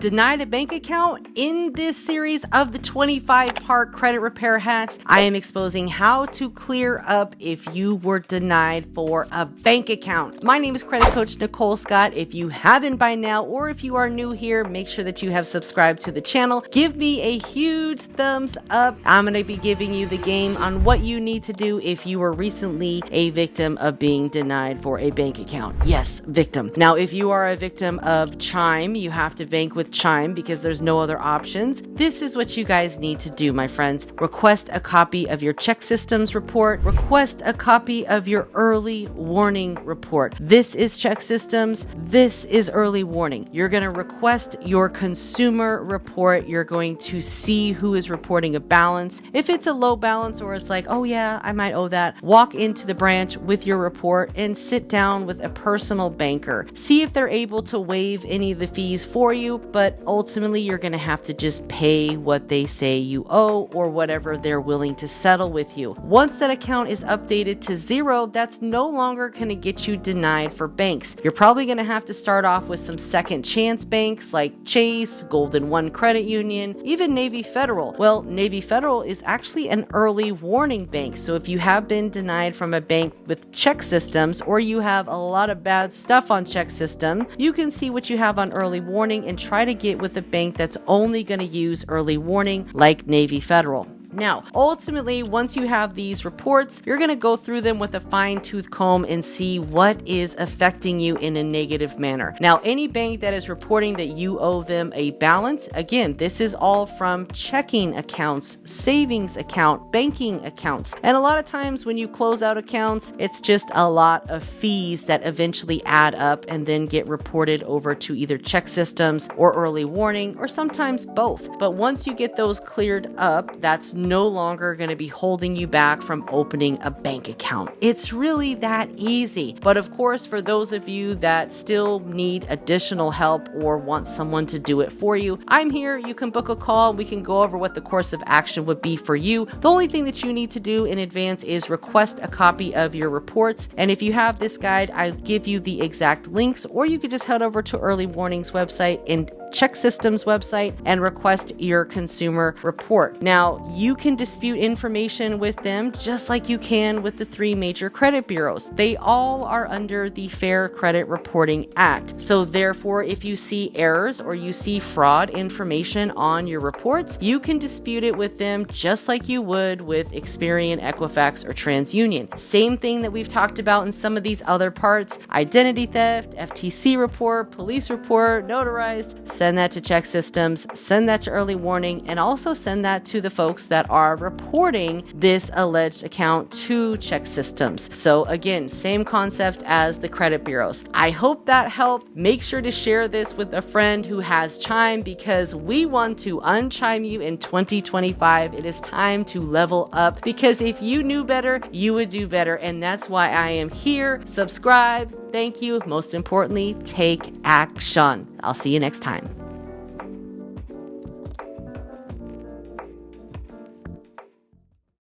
denied a bank account? In this series of the 25-part credit repair hacks, I am exposing how to clear up if you were denied for a bank account. My name is Credit Coach Nicole Scott. If you haven't by now, or if you are new here, make sure that you have subscribed to the channel. Give me a huge thumbs up. I'm going to be giving you the game on what you need to do if you were recently a victim of being denied for a bank account. Yes, victim. Now, if you are a victim of Chime, you have to bank with Chime because there's no other options. This is what you guys need to do, my friends. Request a copy of your check systems report. Request a copy of your early warning report. This is check systems. This is early warning. You're going to request your consumer report. You're going to see who is reporting a balance. If it's a low balance or it's like, oh yeah, I might owe that, walk into the branch with your report and sit down with a personal banker. See if they're able to waive any of the fees for you, but ultimately you're going to have to just pay what they say you owe or whatever they're willing to settle with you. Once that account is updated to 0, that's no longer going to get you denied for banks. You're probably going to have to start off with some second chance banks like Chase, Golden One Credit Union, even Navy Federal. Well, Navy Federal is actually an early warning bank. So if you have been denied from a bank with check systems, or you have a lot of bad stuff on check system, you can see what you have on early warning and try to get with a bank that's only going to use early warning like Navy Federal. Now, ultimately, once you have these reports, you're going to go through them with a fine-tooth comb and see what is affecting you in a negative manner. Now, any bank that is reporting that you owe them a balance, again, this is all from checking accounts, savings account, banking accounts. And a lot of times when you close out accounts, it's just a lot of fees that eventually add up and then get reported over to either check systems or early warning, or sometimes both. But once you get those cleared up, that's no longer going to be holding you back from opening a bank account. It's really that easy. But of course, for those of you that still need additional help or want someone to do it for you, I'm here. You can book a call. We can go over what the course of action would be for you. The only thing that you need to do in advance is request a copy of your reports. And if you have this guide, I'll give you the exact links, or you could just head over to Early Warning's website and Check Systems website and request your consumer report. Now, you can dispute information with them just like you can with the 3 major credit bureaus. They all are under the Fair Credit Reporting Act. So therefore, if you see errors or you see fraud information on your reports, you can dispute it with them just like you would with Experian, Equifax, or TransUnion. Same thing that we've talked about in some of these other parts: identity theft, FTC report, police report, notarized. Send that to check systems, send that to early warning, and also send that to the folks that are reporting this alleged account to check systems. So again, same concept as the credit bureaus. I hope that helped. Make sure to share this with a friend who has Chime, because we want to unchime you in 2025. It is time to level up, because if you knew better, you would do better. And that's why I am here. Subscribe. Thank you. Most importantly, take action. I'll see you next time.